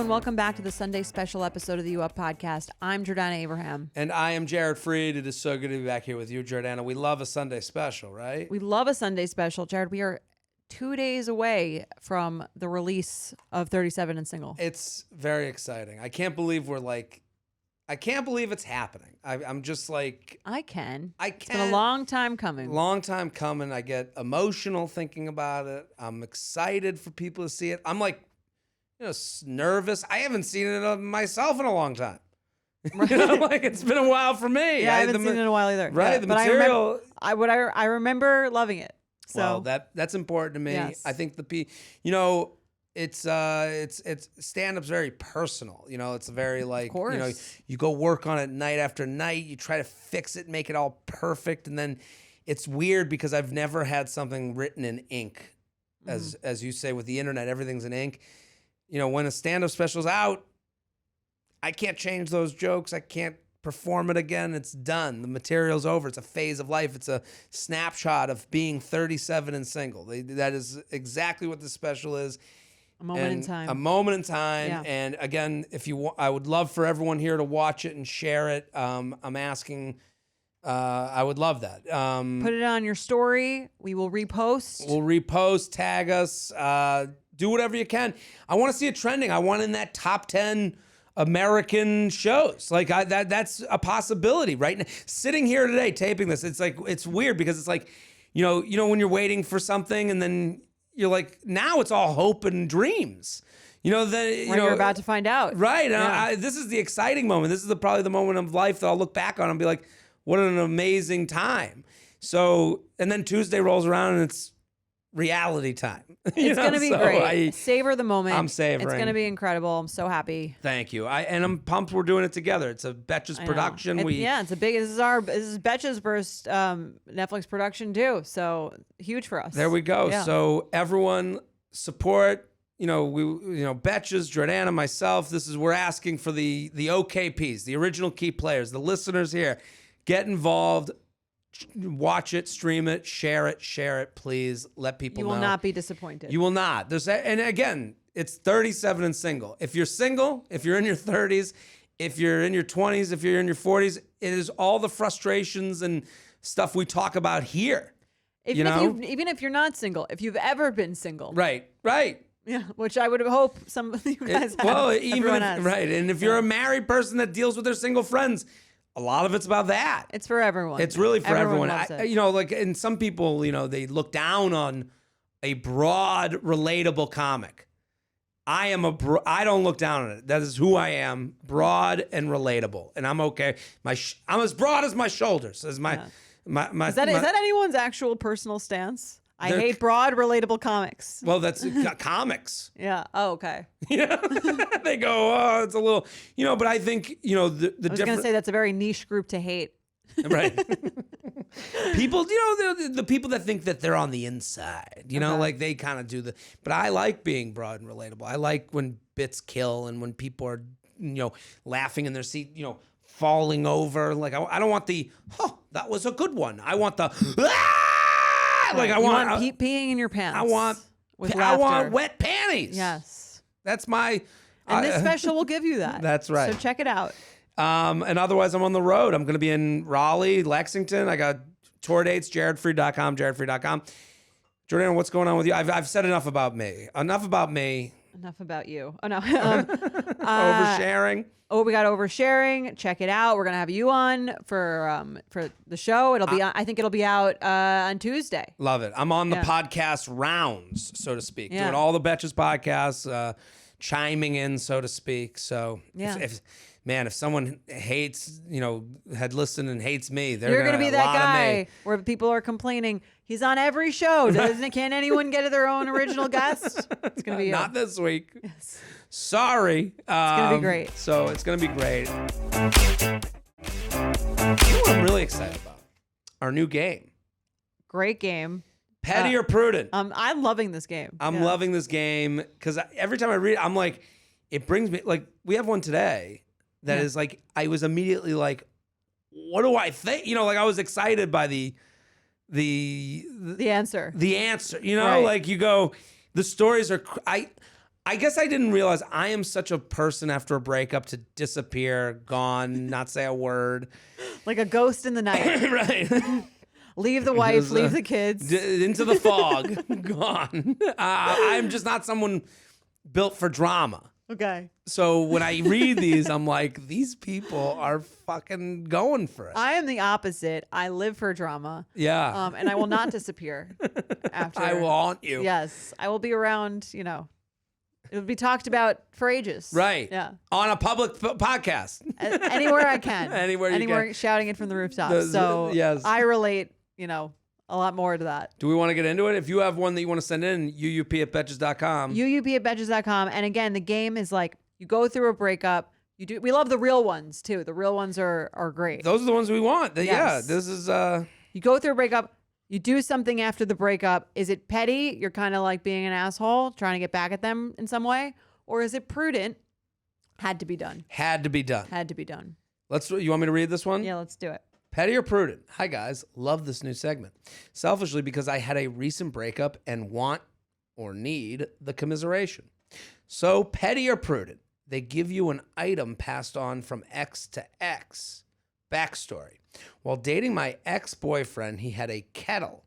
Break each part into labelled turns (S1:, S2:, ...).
S1: and welcome back to the Sunday special episode of the U Up Podcast. I'm Jordana Abraham.
S2: And I am Jared Freed. It is so good to be back here with you, Jordana. We love a Sunday special, right?
S1: We love a Sunday special. Jared, we are 2 days away from the release of 37 and Single.
S2: It's very exciting. I can't believe it's happening. I'm just like...
S1: I can. It's been a long time coming.
S2: Long time coming. I get emotional thinking about it. I'm excited for people to see it. I'm like, nervous. I haven't seen it myself in a long time.
S1: Right.
S2: Like it's been a while for me.
S1: Yeah, I haven't seen it in a while either.
S2: Right,
S1: yeah,
S2: the
S1: but
S2: material.
S1: I remember loving it. So
S2: well, that's important to me.
S1: Yes.
S2: I think it's stand-up's very personal. It's very like,
S1: of course.
S2: You go work on it night after night. You try to fix it, make it all perfect, and then it's weird because I've never had something written in ink, as you say with the internet, everything's in ink. When a stand-up special's out, I can't change those jokes. I can't perform it again. It's done. The material's over. It's a phase of life. It's a snapshot of being 37 and single. That is exactly what the special is.
S1: A moment in time.
S2: A moment in time.
S1: Yeah.
S2: And again, if you want, I would love for everyone here to watch it and share it. I'm asking. I would love that.
S1: Put it on your story. We will repost.
S2: We'll repost, tag us, do whatever you can. I want to see it trending. I want in that top 10 American shows. Like that's a possibility right now. Sitting here today taping this, it's weird because it's like, when you're waiting for something and then you're like, now it's all hope and dreams.
S1: You're about to find out.
S2: Right.
S1: Yeah.
S2: This is the exciting moment. This is probably the moment of life that I'll look back on and be like, what an amazing time. So, and then Tuesday rolls around and it's reality time.
S1: It's going to be great. Savor the moment.
S2: I'm savoring.
S1: It's going to be incredible. I'm so happy.
S2: Thank you. I'm pumped we're doing it together. It's a Betches production.
S1: This is Betches' first Netflix production too. So huge for us.
S2: There we go.
S1: Yeah.
S2: So everyone support, Betches, Jordana, myself. We're asking for the OKPs, the original key players, the listeners here. Get involved. Watch it, stream it, share it, please. Let people know.
S1: You will not be disappointed.
S2: You will not. And again, it's 37 and single. If you're single, if you're in your 30s, if you're in your 20s, if you're in your 40s, it is all the frustrations and stuff we talk about here.
S1: Even if you're not single, if you've ever been single.
S2: Right.
S1: Yeah, which I would hope some of you guys have.
S2: Well,
S1: right.
S2: And if you're a married person that deals with their single friends, a lot of it's about that.
S1: It's for everyone.
S2: It's really for everyone.
S1: Loves it.
S2: And some people, they look down on a broad, relatable comic. I don't look down on it. That is who I am, broad and relatable, and I'm okay. I'm as broad as my shoulders. Is that
S1: anyone's actual personal stance? I hate broad, relatable comics.
S2: Well, that's comics.
S1: Yeah. Oh, okay.
S2: Yeah. They go, it's a little, but I think, I was
S1: going to say that's a very niche group to hate.
S2: Right. People, the people that think that they're on the inside, like they kind of do but I like being broad and relatable. I like when bits kill and when people are, laughing in their seat, falling over. Like, I don't want that was a good one. I want the,
S1: Like I want peeing in your pants.
S2: I want wet panties.
S1: Yes,
S2: that's my.
S1: And this special will give you that.
S2: That's right.
S1: So check it out.
S2: And otherwise, I'm on the road. I'm going to be in Raleigh, Lexington. I got tour dates. JaredFreed.com. JaredFreed.com. Jordana, what's going on with you? I've said enough about me. Enough about me.
S1: Enough about you. Oh no.
S2: Oversharing.
S1: We got oversharing. Check it out. We're gonna have you on for the show. I think it'll be out on Tuesday.
S2: If I'm on the podcast rounds, so to speak, doing all the Betches podcasts, chiming in, so to speak. So if someone hates, had listened and hates me,
S1: you're gonna be that guy where people are complaining. He's on every show. Can't anyone get their own original guest? It's gonna be
S2: not this week. Yes. Sorry.
S1: It's going to be great.
S2: So it's going to be great. You know what I'm really excited about? Our new game.
S1: Great game.
S2: Petty or Prudent?
S1: I'm loving this game.
S2: I'm loving this game because every time I read it, I'm like, it brings me, like, we have one today that is like, I was immediately like, what do I think? I was excited by the
S1: answer.
S2: The answer, like you go, the stories are, I guess I didn't realize I am such a person after a breakup to disappear, gone, not say a word.
S1: Like a ghost in the night.
S2: Right.
S1: Leave the wife, leave the kids.
S2: Into the fog, gone. I'm just not someone built for drama.
S1: Okay.
S2: So when I read these, I'm like, these people are fucking going for it.
S1: I am the opposite. I live for drama.
S2: Yeah.
S1: And I will not disappear after.
S2: I will haunt you.
S1: Yes. I will be around, you know. It would be talked about for ages.
S2: Right.
S1: Yeah.
S2: On a public podcast.
S1: Anywhere I can.
S2: Anywhere you can.
S1: Shouting it from the rooftops. So
S2: yes.
S1: I relate, you know, a lot more to that.
S2: Do we want to get into it? If you have one that you want to send in, uup@betches.com.
S1: uup@betches.com. And again, the game is like you go through a breakup. We love the real ones too. The real ones are great.
S2: Those are the ones we want.
S1: Yes.
S2: Yeah, this is
S1: You go through a breakup. You do something after the breakup. Is it petty? You're kind of like being an asshole, trying to get back at them in some way, or is it prudent? Had to be done.
S2: had to be done.
S1: Had to be done.
S2: You want me to read this one?
S1: Yeah, let's do it.
S2: Petty or prudent? Hi, guys. Love this new segment. Selfishly, because I had a recent breakup and want or need the commiseration. So, petty or prudent? They give you an item passed on from X to X. Backstory. While dating my ex-boyfriend, he had a kettle,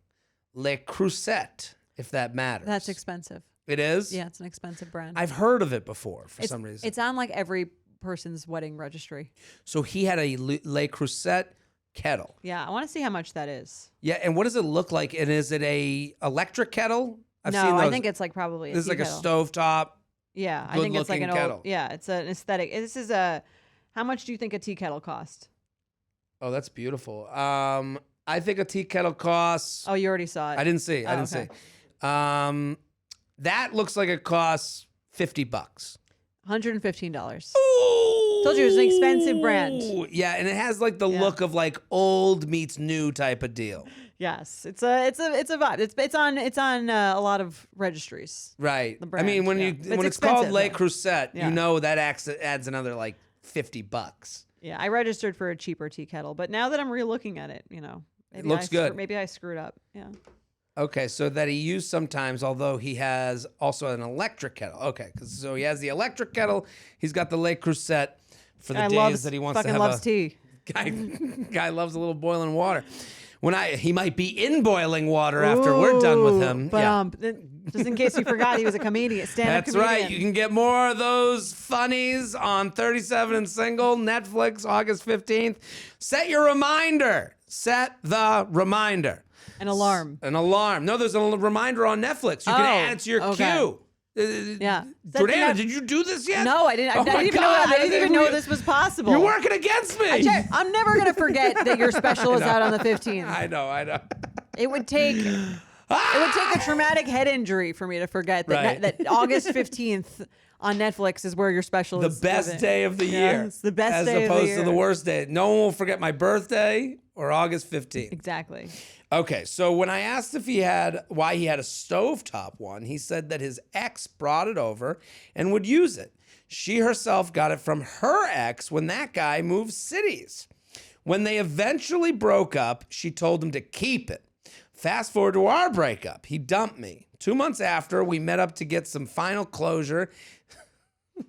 S2: Le Creuset, if that matters.
S1: That's expensive.
S2: It is?
S1: Yeah, it's an expensive brand.
S2: I've heard of it before for some reason.
S1: It's on like every person's wedding registry.
S2: So he had a Le Creuset kettle.
S1: Yeah, I want to see how much that is.
S2: Yeah, and what does it look like? And is it a electric kettle?
S1: No, I think it's like probably a
S2: This is
S1: tea
S2: like a
S1: kettle.
S2: stovetop.
S1: Yeah, I think it's like an
S2: good-looking kettle.
S1: old. Yeah, it's an aesthetic. This is a. How much do you think a tea kettle cost?
S2: Oh, that's beautiful. I think a tea kettle costs.
S1: Oh, you already saw it.
S2: I didn't see.
S1: okay.
S2: That looks like it costs $50.
S1: $115. Told you it was an expensive brand.
S2: Yeah, and it has like the
S1: Yeah.
S2: look of like old meets new type of deal.
S1: Yes, it's a vibe. It's on a lot of registries.
S2: Right.
S1: The
S2: I mean,
S1: brand, yeah.
S2: when
S1: It's
S2: it's called
S1: expensive,
S2: Le
S1: though.
S2: Creuset,
S1: Yeah.
S2: you know that adds another like $50.
S1: Yeah, I registered for a cheaper tea kettle, but now that I'm re-looking at it, you know, maybe
S2: looks good.
S1: Maybe I screwed up. Yeah.
S2: Okay, so that he used sometimes, although he has also an electric kettle. Okay, so he has the electric kettle. He's got the Le Creuset for the days that he wants to
S1: fucking
S2: have
S1: loves tea.
S2: Guy loves a little boiling water. He might be in boiling water after we're done with him.
S1: But
S2: Yeah.
S1: just in case you forgot, he was a comedian, stand-up
S2: That's
S1: comedian.
S2: right. You can get more of those funnies on 37 and Single, Netflix, August 15th. Set your reminder. Set the reminder.
S1: An alarm.
S2: An alarm. No, there's a reminder on Netflix. You can add it to your queue.
S1: Yeah.
S2: Jordana, did you do this yet?
S1: No, I didn't.
S2: Oh
S1: I
S2: my
S1: didn't even
S2: God,
S1: know. I didn't even know this was possible.
S2: You're working against me.
S1: I'm never gonna forget that your special is out on the 15th.
S2: I know.
S1: It would take a traumatic head injury for me to forget that
S2: Right.
S1: that August 15th on Netflix is where your special is.
S2: The best day of the year.
S1: It's the best day of the
S2: As opposed
S1: year.
S2: to the worst day. No one will forget my birthday or August 15th.
S1: Exactly.
S2: Okay, so when I asked why he had a stovetop one, he said that his ex brought it over and would use it. She herself got it from her ex when that guy moved cities. When they eventually broke up, she told him to keep it. Fast forward to our breakup. He dumped me. 2 months after, we met up to get some final closure.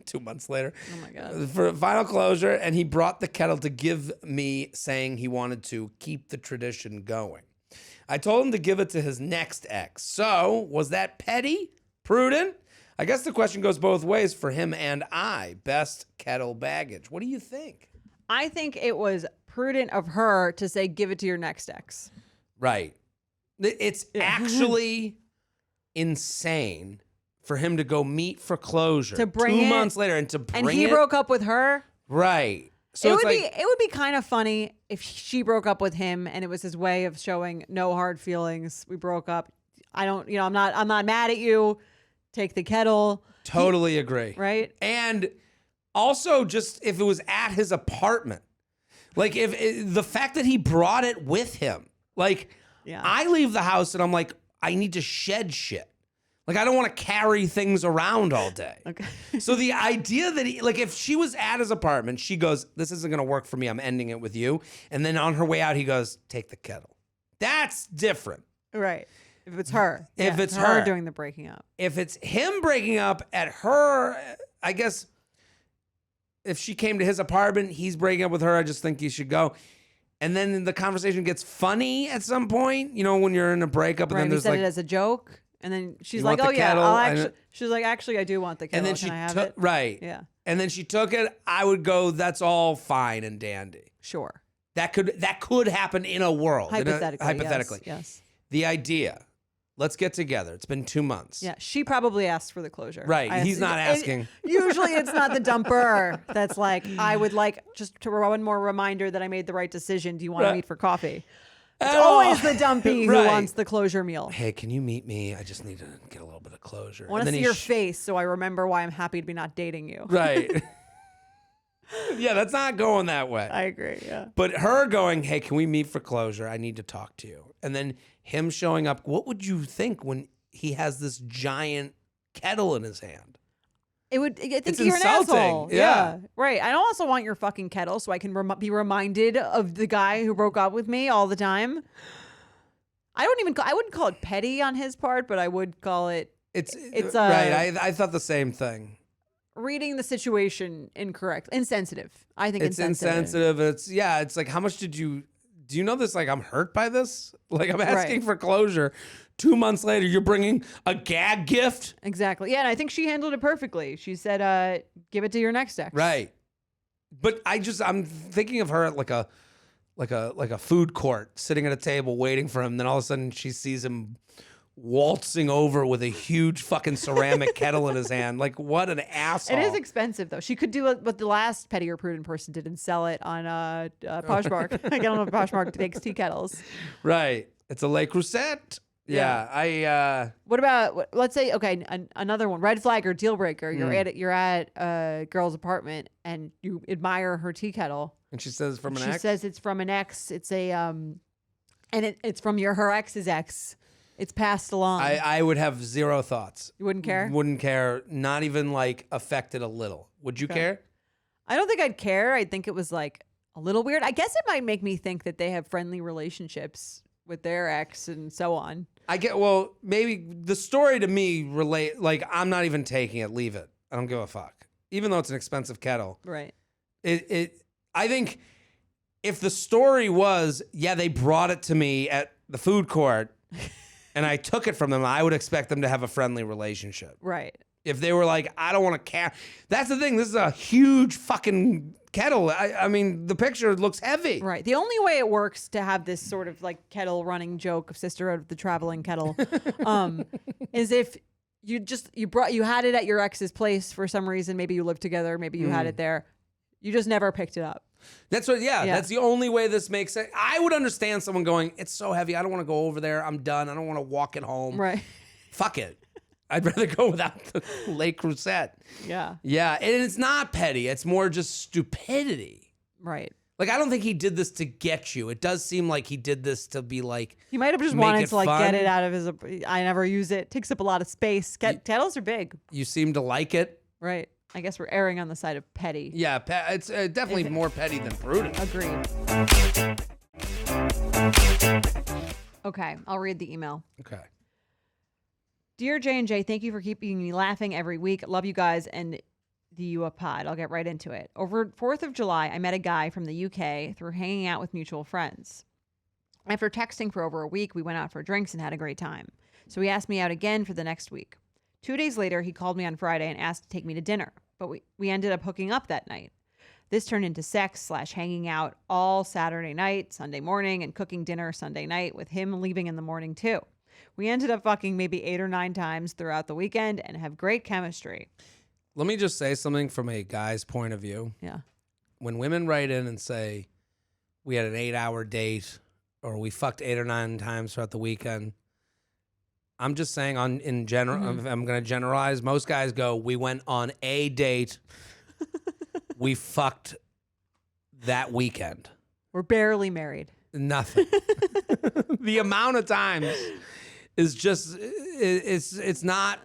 S2: 2 months later.
S1: Oh my God.
S2: For final closure, and he brought the kettle to give me, saying he wanted to keep the tradition going. I told him to give it to his next ex. So, was that petty? Prudent? I guess the question goes both ways for him and I. Best kettle baggage. What do you think?
S1: I think it was prudent of her to say, give it to your next ex.
S2: Right. It's actually insane for him to go meet for closure
S1: To bring
S2: 2
S1: it,
S2: months later and to bring
S1: And he
S2: it.
S1: broke up with her.
S2: Right. So
S1: it
S2: it's
S1: would be kind of funny if she broke up with him and it was his way of showing no hard feelings. We broke up. I'm not mad at you. Take the kettle.
S2: Totally agree.
S1: Right?
S2: And also just if it was at his apartment, like the fact that he brought it with him, like
S1: Yeah.
S2: I leave the house and I'm like, I need to shed shit. Like I don't want to carry things around all day.
S1: Okay.
S2: So the idea that if she was at his apartment, she goes, this isn't going to work for me. I'm ending it with you. And then on her way out, he goes, take the kettle. That's different.
S1: Right. If it's her.
S2: If
S1: Yeah,
S2: it's
S1: her
S2: her.
S1: doing the breaking up.
S2: If it's him breaking up at her, I guess if she came to his apartment, he's breaking up with her, I just think he should go. And then the conversation gets funny at some point, you know, when you're in a breakup and
S1: Right.
S2: then
S1: He
S2: there's
S1: said
S2: like,
S1: it as a joke. And then she's
S2: You
S1: like,
S2: want
S1: oh,
S2: the
S1: yeah.
S2: kettle?
S1: I'll
S2: And
S1: actually, she's like, actually, I do want the kettle.
S2: and then
S1: Can
S2: she
S1: I have
S2: took,
S1: it?
S2: right.
S1: Yeah.
S2: And then she took it. I would go, that's all fine and dandy.
S1: Sure.
S2: That could happen in a world.
S1: Hypothetically. Yes.
S2: The idea, let's get together. It's been 2 months.
S1: Yeah. She probably asked for the closure.
S2: Right. He's not asking.
S1: Usually it's not the dumper that's like, I would like just to one more reminder that I made the right decision. Do you want to meet for coffee? It's always the dumpy who wants the closure meal.
S2: Hey, can you meet me? I just need to get a little bit of closure.
S1: I want to see your face so I remember why I'm happy to be not dating you.
S2: Right. Yeah, that's not going that way.
S1: I agree, yeah.
S2: But her going, hey, can we meet for closure? I need to talk to you. And then him showing up. What would you think when he has this giant kettle in his hand?
S1: I think
S2: It's
S1: you're
S2: insulting.
S1: an asshole.
S2: Yeah.
S1: Right. I don't also want your fucking kettle so I can be reminded of the guy who broke up with me all the time. I wouldn't call it petty on his part, but I would call it.
S2: It's right. I thought the same thing.
S1: Reading the situation incorrect. Insensitive. I think
S2: It's insensitive. It's like, how much do you know this? Like, I'm hurt by this. Like, I'm asking for closure. 2 months later, you're bringing a gag gift.
S1: Exactly. Yeah, and I think she handled it perfectly. She said, "Give it to your next ex."
S2: Right. But I'm thinking of her at like a food court, sitting at a table waiting for him. Then all of a sudden, she sees him waltzing over with a huge fucking ceramic kettle in his hand. Like, what an asshole!
S1: It is expensive though. She could do what the last Petty or Prudent person did and sell it on Poshmark. I don't know if Poshmark makes tea kettles.
S2: Right. It's a Le Creuset. Yeah.
S1: What about let's say another one, red flag or deal breaker. You're at a girl's apartment and you admire her tea kettle.
S2: And she says from an
S1: ex. She says it's from an ex. It's a and it's from her ex's ex. It's passed along.
S2: I would have zero thoughts.
S1: You wouldn't care?
S2: Wouldn't care. Not even like affected a little. Would you care?
S1: I don't think I'd care. I think it was like a little weird. I guess it might make me think that they have friendly relationships with their ex and so on.
S2: Maybe the story to me like, I'm not even taking it. Leave it. I don't give a fuck. Even though it's an expensive kettle.
S1: Right.
S2: I think if the story was, they brought it to me at the food court and I took it from them, I would expect them to have a friendly relationship.
S1: Right.
S2: If they were like, I don't want to care. That's the thing. This is a huge fucking kettle. I mean, the picture looks heavy.
S1: Right. The only way it works to have this sort of like kettle running joke of Sisterhood of the Traveling Kettle is if you had it at your ex's place for some reason. Maybe you lived together. Maybe you had it there. You just never picked it up.
S2: That's what, that's the only way this makes sense. I would understand someone going, it's so heavy. I don't want to go over there. I'm done. I don't want to walk it home.
S1: Right.
S2: Fuck it. I'd rather go without the Le Creuset.
S1: Yeah.
S2: Yeah. And it's not petty. It's more just stupidity.
S1: Right.
S2: Like, I don't think he did this to get you. It does seem like he did this to be like,
S1: he might have just wanted to like get it out of his. I never use it. Takes up a lot of space. Kettles are big.
S2: You seem to like it.
S1: Right. I guess we're erring on the side of petty.
S2: Yeah. It's definitely more petty than prudent.
S1: Agreed. Okay. I'll read the email.
S2: Okay.
S1: Dear J&J, thank you for keeping me laughing every week. Love you guys and the UA pod. I'll get right into it. Over 4th of July, I met a guy from the UK through hanging out with mutual friends. After texting for over a week, we went out for drinks and had a great time. So he asked me out again for the next week. 2 days later, he called me on Friday and asked to take me to dinner, but we ended up hooking up that night. This turned into sex/hanging out all Saturday night, Sunday morning, and cooking dinner Sunday night with him leaving in the morning too. We ended up fucking maybe 8 or 9 times throughout the weekend and have great chemistry.
S2: Let me just say something from a guy's point of view.
S1: Yeah.
S2: When women write in and say, we had an 8-hour date or we fucked 8 or 9 times throughout the weekend, I'm just saying in general, I'm going to generalize. Most guys go, we went on a date. We fucked that weekend.
S1: We're barely married.
S2: Nothing. The amount of times is just, it's not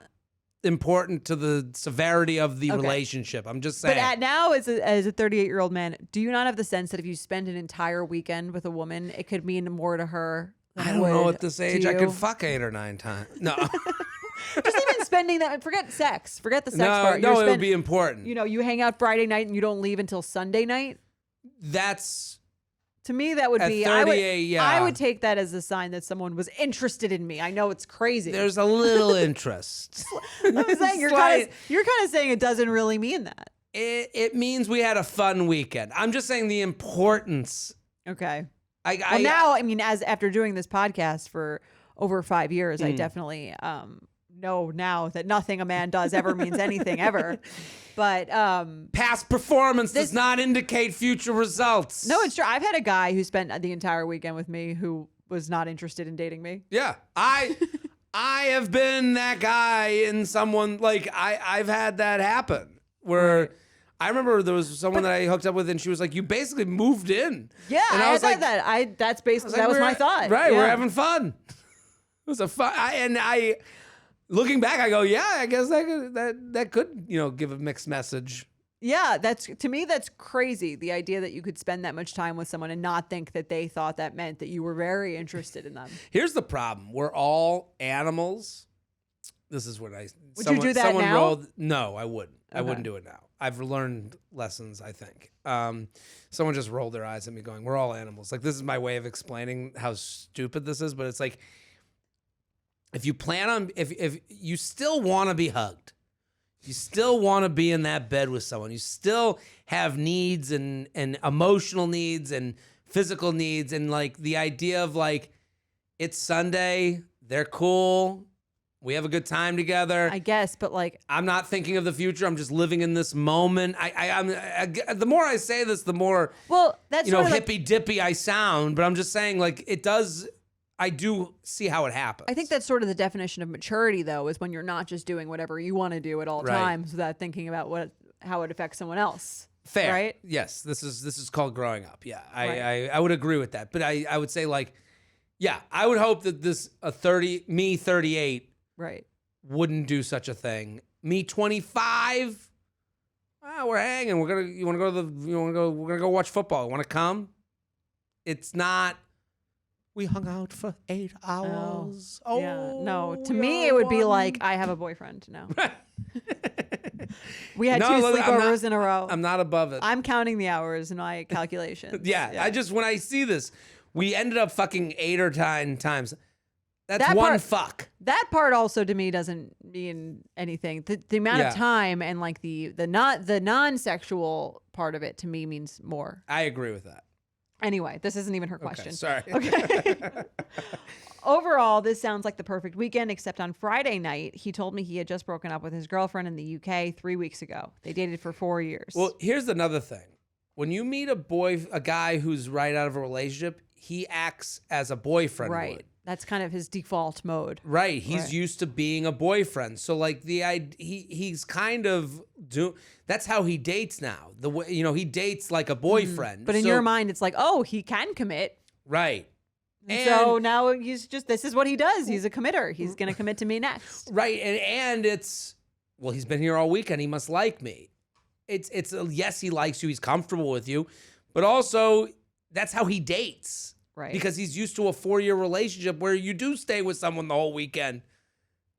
S2: important to the severity of the relationship. I'm just saying.
S1: But now, as a 38-year-old man, do you not have the sense that if you spend an entire weekend with a woman, it could mean more to her than
S2: I
S1: it
S2: don't know
S1: would
S2: at this
S1: to
S2: age I
S1: you?
S2: could fuck 8 or 9 times. No.
S1: Just even spending that. Forget sex. Forget the sex
S2: No,
S1: part.
S2: no,
S1: You're
S2: it would be important.
S1: You know, you hang out Friday night and you don't leave until Sunday night.
S2: That's
S1: To me, that would
S2: at
S1: be.
S2: 38, yeah.
S1: I would take that as a sign that someone was interested in me. I know it's crazy.
S2: There's a little interest.
S1: I'm saying you're kind of saying it doesn't really mean that.
S2: It means we had a fun weekend. I'm just saying the importance.
S1: Okay.
S2: I
S1: Now, I mean, as after doing this podcast for over 5 years, I definitely know now that nothing a man does ever means anything ever. But
S2: past performance does not indicate future results.
S1: no, it's true. I've had a guy who spent the entire weekend with me who was not interested in dating me.
S2: Yeah, I have been that guy in someone like I've had that happen where. Right. I remember there was someone that I hooked up with, and she was like, "You basically moved in."
S1: Yeah,
S2: and I was like,
S1: that's basically that was my thought.
S2: Right,
S1: yeah.
S2: We're having fun. It was a fun. I looking back, I go, yeah, I guess that could give a mixed message.
S1: Yeah, to me that's crazy. The idea that you could spend that much time with someone and not think that they thought that meant that you were very interested in them.
S2: Here's the problem: we're all animals. This is what
S1: Would you do that now?
S2: No, I wouldn't.
S1: Okay.
S2: I wouldn't do it now. I've learned lessons, I think. Someone just rolled their eyes at me going, we're all animals. Like, this is my way of explaining how stupid this is, but it's like, if you plan on, if you still want to be hugged, you still want to be in that bed with someone, you still have needs and emotional needs and physical needs, and like the idea of like, it's Sunday, they're cool, we have a good time together.
S1: I guess, but like,
S2: I'm not thinking of the future. I'm just living in this moment. I'm the more I say this, the more
S1: that's
S2: hippy dippy I sound. But I'm just saying, like, it does. I do see how it happens.
S1: I think that's sort of the definition of maturity, though, is when you're not just doing whatever you want to do at all times without thinking about how it affects someone else.
S2: Fair,
S1: right?
S2: Yes, this is called growing up. Yeah, I would agree with that. But I would say, like, yeah, I would hope that 38.
S1: Right.
S2: Wouldn't do such a thing. Me 25. We're hanging. We're gonna go watch football. Want to come? It's not. We hung out for 8 hours. Oh
S1: yeah. No. To me, it would be like I have a boyfriend. No. We had 2 sleepovers in a row.
S2: I'm not above it.
S1: I'm counting the hours in my calculations.
S2: yeah. When I see this, we ended up fucking 8 or 9 times. That's one fuck.
S1: That part also to me doesn't mean anything. The amount of time and like the non-sexual part of it to me means more.
S2: I agree with that.
S1: Anyway, this isn't even her question.
S2: Sorry.
S1: Okay. Overall, this sounds like the perfect weekend, except on Friday night, he told me he had just broken up with his girlfriend in the UK 3 weeks ago. They dated for 4 years.
S2: Well, here's another thing. When you meet a guy who's right out of a relationship, he acts as a boyfriend would.
S1: That's kind of his default mode.
S2: Right. He's used to being a boyfriend. So like he's kind of that's how he dates now. The way he dates like a boyfriend.
S1: But in your mind it's like, "Oh, he can commit."
S2: Right.
S1: And so now this is what he does. He's a committer. He's going to commit to me next.
S2: Right. And it's he's been here all weekend. He must like me. It's yes, he likes you. He's comfortable with you. But also that's how he dates.
S1: Right.
S2: Because he's used to a 4-year relationship where you do stay with someone the whole weekend.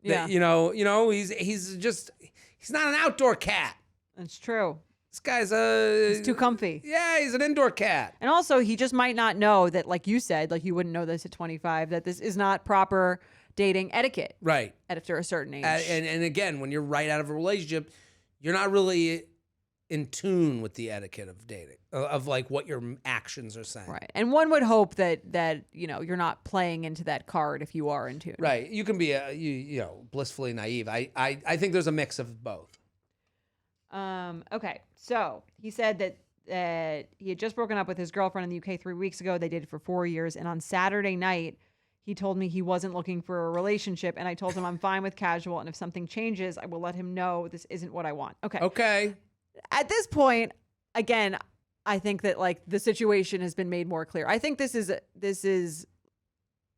S1: Yeah.
S2: He's not an outdoor cat.
S1: That's true.
S2: This guy's
S1: he's too comfy.
S2: Yeah, he's an indoor cat.
S1: And also he just might not know that, like you said, like you wouldn't know this at 25, that this is not proper dating etiquette.
S2: Right.
S1: After a certain age.
S2: And again, when you're right out of a relationship, you're not really in tune with the etiquette of dating, of like what your actions are saying.
S1: Right. And one would hope that you're not playing into that card if you are in tune.
S2: Right. You can be blissfully naive. I think there's a mix of both.
S1: Okay. So he said that he had just broken up with his girlfriend in the UK 3 weeks ago. They dated for 4 years. And on Saturday night, he told me he wasn't looking for a relationship. And I told him I'm fine with casual. And if something changes, I will let him know this isn't what I want. Okay.
S2: Okay.
S1: At this point, again, I think that like the situation has been made more clear. I think this is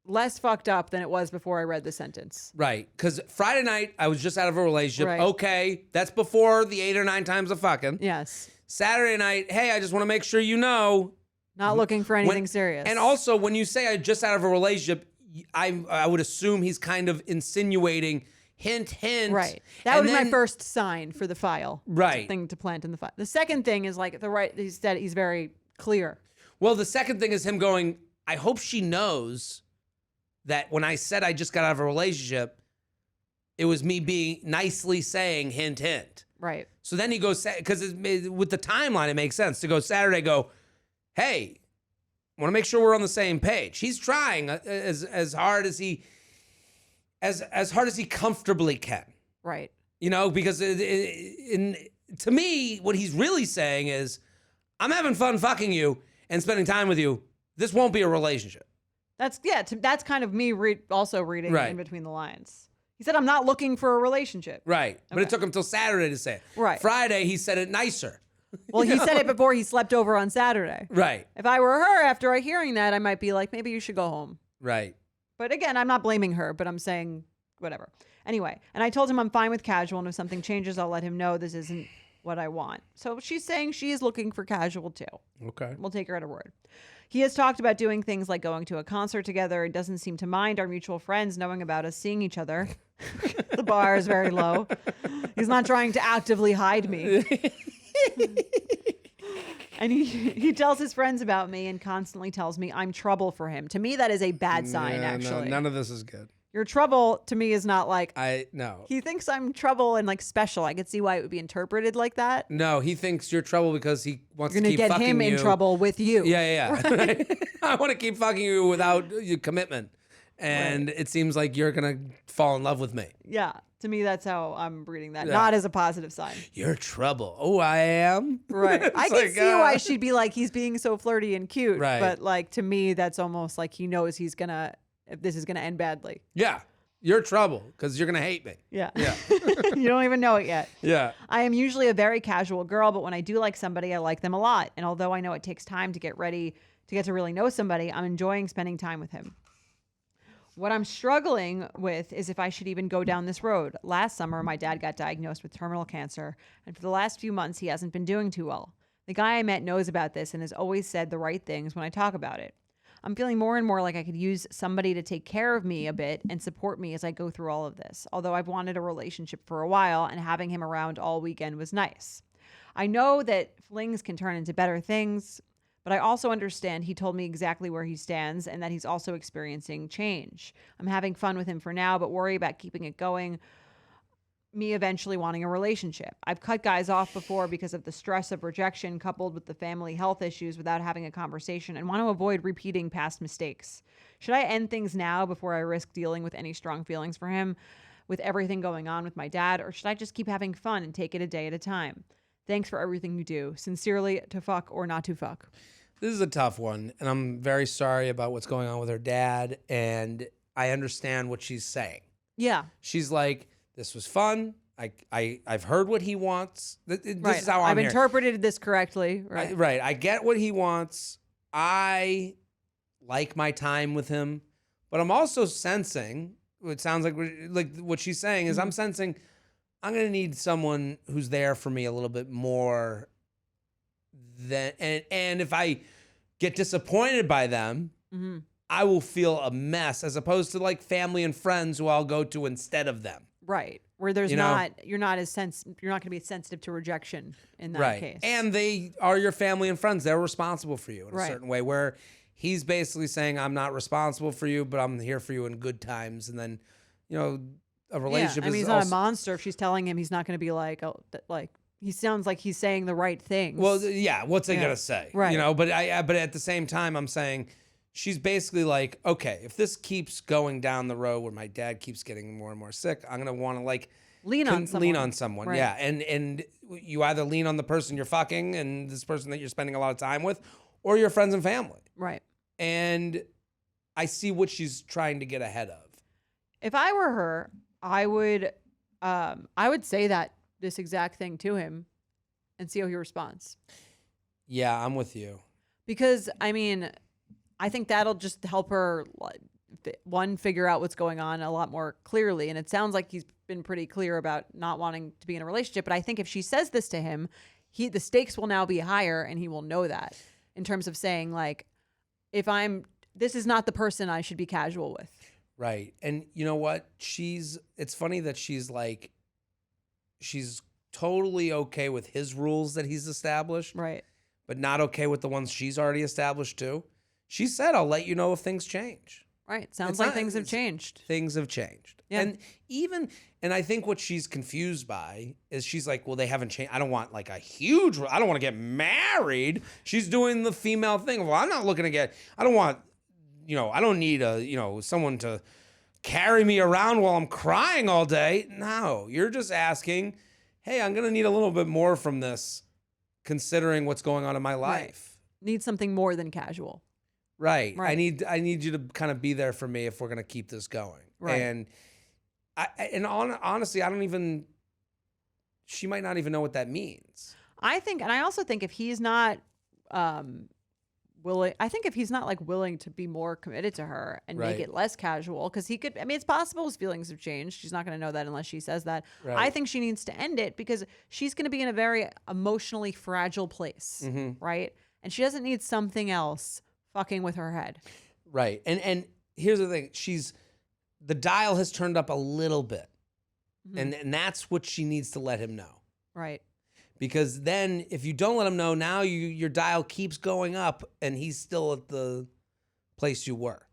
S1: less fucked up than it was before I read the sentence.
S2: Right. Because Friday night, I was just out of a relationship.
S1: Right.
S2: Okay. That's before the 8 or 9 times of fucking.
S1: Yes.
S2: Saturday night, hey, I just want to make sure you know.
S1: Not looking for anything serious.
S2: And also, when you say I just out of a relationship, I would assume he's kind of insinuating, hint, hint.
S1: Right. That
S2: and
S1: would be my
S2: then-
S1: first sign for the file.
S2: Right.
S1: Thing to plant in the file. The second thing is like he said he's very clear.
S2: Well, the second thing is him going, I hope she knows that when I said I just got out of a relationship, it was me being nicely saying, hint, hint.
S1: Right.
S2: So then he goes, because with the timeline, it makes sense to go Saturday, go, hey, want to make sure we're on the same page. He's trying as hard as he comfortably can.
S1: Right.
S2: You know, because to me, what he's really saying is, I'm having fun fucking you and spending time with you. This won't be a relationship.
S1: That's kind of me also reading
S2: Right.
S1: in between the lines. He said, I'm not looking for a relationship.
S2: Right. But it
S1: Okay.
S2: took him till Saturday to say it.
S1: Right.
S2: Friday, he said it nicer.
S1: Well, he said it before he slept over on Saturday.
S2: Right.
S1: If I were her, after hearing that, I might be like, maybe you should go home.
S2: Right.
S1: But again, I'm not blaming her, but I'm saying whatever. Anyway, and I told him I'm fine with casual, and if something changes, I'll let him know this isn't what I want. So she's saying she is looking for casual too.
S2: Okay.
S1: We'll take her at her word. He has talked about doing things like going to a concert together and doesn't seem to mind our mutual friends knowing about us seeing each other. The bar is very low. He's not trying to actively hide me. And he tells his friends about me and constantly tells me I'm trouble for him. To me, that is a bad sign,
S2: Yeah,
S1: actually.
S2: No, none of this is good.
S1: Your trouble to me is not like
S2: No.
S1: he thinks I'm trouble and like special. I could see why it would be interpreted like that.
S2: No, he thinks you're trouble because he wants
S1: You're
S2: to
S1: gonna
S2: keep
S1: get
S2: fucking
S1: him
S2: you.
S1: in trouble with you.
S2: Yeah. I want to keep fucking you without your commitment. And it seems like you're going to fall in love with me.
S1: Yeah. To me, that's how I'm reading that.
S2: Yeah.
S1: Not as a positive sign.
S2: You're trouble. Oh, I am?
S1: Right. I
S2: It's
S1: can
S2: like,
S1: see why she'd be like, he's being so flirty and cute.
S2: Right.
S1: But like, to me, that's almost like he knows this is going to end badly.
S2: Yeah. You're trouble because you're going to hate me.
S1: Yeah.
S2: Yeah.
S1: You don't even know it yet.
S2: Yeah.
S1: I am usually a very casual girl, but when I do like somebody, I like them a lot. And although I know it takes time to get to really know somebody, I'm enjoying spending time with him. What I'm struggling with is if I should even go down this road. Last summer, my dad got diagnosed with terminal cancer, and for the last few months, he hasn't been doing too well. The guy I met knows about this and has always said the right things when I talk about it. I'm feeling more and more like I could use somebody to take care of me a bit and support me as I go through all of this, although I've wanted a relationship for a while, and having him around all weekend was nice. I know that flings can turn into better things, but I also understand he told me exactly where he stands and that he's also experiencing change. I'm having fun with him for now, but worry about keeping it going, me eventually wanting a relationship. I've cut guys off before because of the stress of rejection coupled with the family health issues without having a conversation and want to avoid repeating past mistakes. Should I end things now before I risk dealing with any strong feelings for him with everything going on with my dad, or should I just keep having fun and take it a day at a time? Thanks for everything you do. Sincerely, to fuck or not to fuck.
S2: This is a tough one, and I'm very sorry about what's going on with her dad, and I understand what she's saying.
S1: Yeah.
S2: She's like, this was fun. I've heard what he wants. This
S1: Right.
S2: is how I'm
S1: I've
S2: here.
S1: interpreted this correctly. Right.
S2: Right. I get what he wants. I like my time with him, but I'm also sensing, it sounds like what she's saying is I'm sensing I'm going to need someone who's there for me a little bit more than, and if I get disappointed by them,
S1: Mm-hmm.
S2: I will feel a mess as opposed to like family and friends who I'll go to instead of them.
S1: Right. Where there's
S2: You know?
S1: you're not going to be sensitive to rejection in that
S2: Right.
S1: case.
S2: And they are your family and friends. They're responsible for you in a
S1: Right.
S2: certain way, where he's basically saying, I'm not responsible for you, but I'm here for you in good times. And then, a relationship
S1: I mean,
S2: is
S1: he's not a
S2: also,
S1: monster if she's telling him he's not going to be like, he sounds like he's saying the right things.
S2: well, yeah, what's they
S1: Yeah.
S2: going to say?
S1: Right.
S2: But at the same time, I'm saying she's basically like, okay, if this keeps going down the road where my dad keeps getting more and more sick, I'm going to want to like,
S1: lean on someone. Right.
S2: Yeah. And you either lean on the person you're fucking and this person that you're spending a lot of time with, or your friends and family.
S1: Right.
S2: And I see what she's trying to get ahead of.
S1: If I were her, I would say this exact thing to him and see how he responds.
S2: Yeah, I'm with you.
S1: Because I mean, I think that'll just help her figure out what's going on a lot more clearly. And it sounds like he's been pretty clear about not wanting to be in a relationship. But I think if she says this to him, the stakes will now be higher, and he will know that in terms of saying like, this is not the person I should be casual with.
S2: Right. And you know what? It's funny that she's totally okay with his rules that he's established,
S1: Right.
S2: but not okay with the ones she's already established too. She said, I'll let you know if things change.
S1: Right. Sounds
S2: It's
S1: like
S2: not-
S1: things have
S2: it's-
S1: changed.
S2: Things have changed.
S1: Yeah.
S2: And I think what she's confused by is she's like, well, they haven't changed. I don't want like I don't want to get married. She's doing the female thing. Well, I'm not looking to I don't want, I don't need someone to carry me around while I'm crying all day. No, you're just asking, hey, I'm going to need a little bit more from this considering what's going on in my life.
S1: Need something more than casual.
S2: Right.
S1: Right.
S2: I need you to kind of be there for me if we're going to keep this going.
S1: Right.
S2: And honestly, she might not even know what that means.
S1: I also think if he's not willing, willing to be more committed to her and make
S2: Right.
S1: it less casual, because it's possible his feelings have changed. She's not going to know that unless she says that.
S2: Right.
S1: I think she needs to end it because she's going to be in a very emotionally fragile place,
S2: Mm-hmm.
S1: right? And she doesn't need something else fucking with her head.
S2: Right. And here's the thing. The dial has turned up a little bit.
S1: Mhm.
S2: And that's what she needs to let him know.
S1: Right.
S2: Because then if you don't let him know, now your dial keeps going up and he's still at the place you were.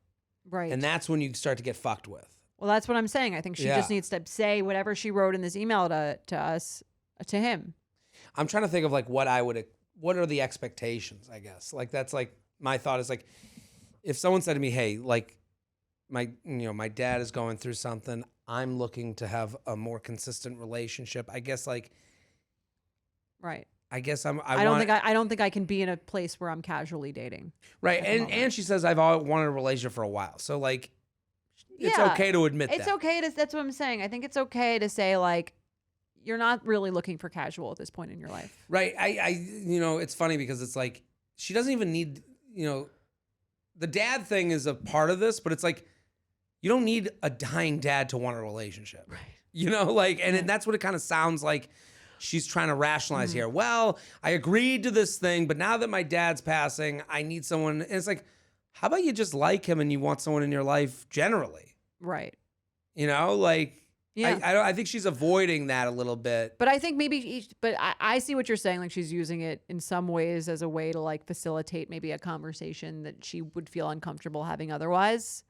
S1: Right.
S2: And that's when you start to get fucked with.
S1: Well, that's what I'm saying. I think she just needs to say whatever she wrote in this email to us, to him.
S2: I'm trying to think of like what are the expectations, I guess. Like that's like my thought is like if someone said to me, "Hey, like my dad is going through something. I'm looking to have a more consistent relationship." I guess like
S1: Right.
S2: I guess
S1: I don't think I can be in a place where I'm casually dating.
S2: right.
S1: the
S2: And
S1: moment.
S2: she says I've always wanted a relationship for a while. So like it's okay to admit
S1: It's
S2: that.
S1: okay that's what I'm saying. I think it's okay to say like you're not really looking for casual at this point in your life.
S2: Right. It's funny because it's like she doesn't even need, the dad thing is a part of this, but it's like you don't need a dying dad to want a relationship.
S1: Right.
S2: And that's what it kind of sounds like she's trying to rationalize
S1: Mm-hmm.
S2: here. Well, I agreed to this thing, but now that my dad's passing, I need someone. And it's like, how about you just like him and you want someone in your life generally?
S1: Right.
S2: Yeah.
S1: Yeah.
S2: I think she's avoiding that a little bit.
S1: But I think I see what you're saying. Like she's using it in some ways as a way to like facilitate maybe a conversation that she would feel uncomfortable having otherwise.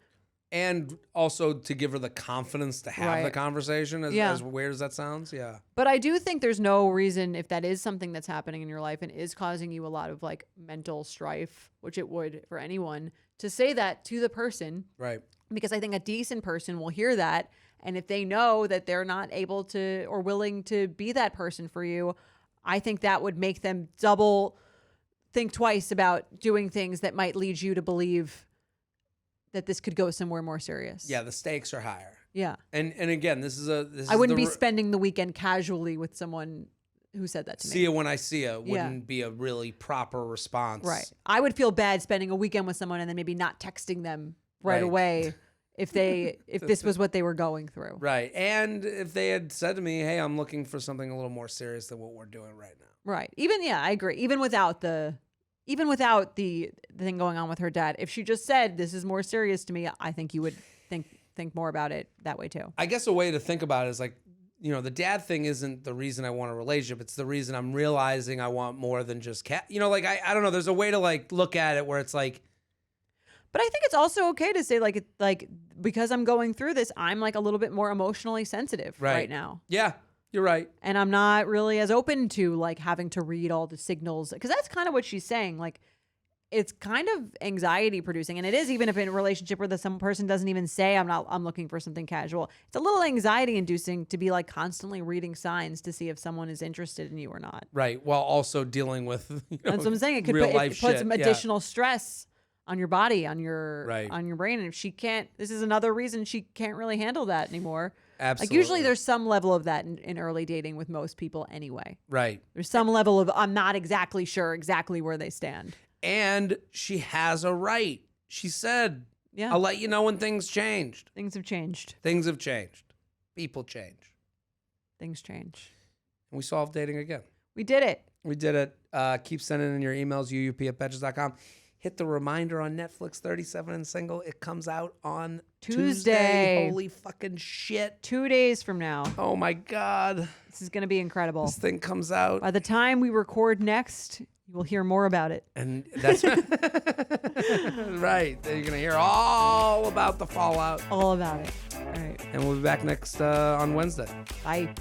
S2: And also to give her the confidence to have the
S1: Right.
S2: conversation, as weird as that sounds. Yeah.
S1: But I do think there's no reason, if that is something that's happening in your life and is causing you a lot of like mental strife, which it would for anyone, to say that to the person.
S2: Right.
S1: Because I think a decent person will hear that. And if they know that they're not able to or willing to be that person for you, I think that would make them double think twice about doing things that might lead you to believe that this could go somewhere more serious.
S2: Yeah. The stakes are higher.
S1: Yeah.
S2: And again,
S1: I wouldn't be spending the weekend casually with someone who said that to me.
S2: See it when I see it wouldn't be a really proper response.
S1: Right. I would feel bad spending a weekend with someone and then maybe not texting them right away if this was what they were going through.
S2: Right. And if they had said to me, "Hey, I'm looking for something a little more serious than what we're doing right now."
S1: Right. I agree. Even without the thing going on with her dad, if she just said this is more serious to me, I think you would think more about it that way too.
S2: I guess a way to think about it is like, the dad thing isn't the reason I want a relationship. It's the reason I'm realizing I want more than just I don't know. There's a way to like look at it where it's like.
S1: But I think it's also okay to say like because I'm going through this, I'm like a little bit more emotionally sensitive right now.
S2: Yeah, you're right.
S1: And I'm not really as open to like having to read all the signals, because that's kind of what she's saying. Like it's kind of anxiety producing, and it is, even if in a relationship where some person doesn't even say I'm looking for something casual. It's a little anxiety inducing to be like constantly reading signs to see if someone is interested in you or not.
S2: Right. While also dealing with
S1: That's what I'm saying. It could put some additional stress on your body, on your brain. And if she can't, this is another reason she can't really handle that anymore.
S2: Absolutely.
S1: Like usually there's some level of that in early dating with most people anyway.
S2: Right.
S1: There's some level of I'm not exactly sure exactly where they stand.
S2: And she has a right. She said, I'll let you know when things changed.
S1: Things have changed.
S2: Things have changed. People change.
S1: Things change.
S2: And we solved dating again.
S1: We did it.
S2: We did it. Keep sending in your emails, uup@betches.com. hit the reminder on Netflix, 37 and Single. It comes out on
S1: Tuesday.
S2: Holy fucking shit.
S1: 2 days from now.
S2: Oh my God.
S1: This is going to be incredible.
S2: This thing comes out.
S1: By the time we record next, you will hear more about it.
S2: And that's right. You're going to hear all about the fallout.
S1: All about it. All right.
S2: And we'll be back next on Wednesday.
S1: Bye.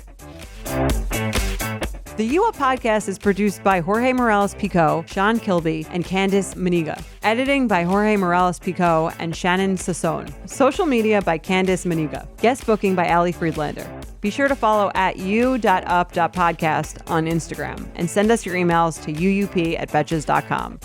S1: The You Up podcast is produced by Jorge Morales-Pico, Sean Kilby, and Candice Maniga. Editing by Jorge Morales-Pico and Shannon Sassone. Social media by Candice Maniga. Guest booking by Ali Friedlander. Be sure to follow at u.up.podcast on Instagram and send us your emails to uup@betches.com.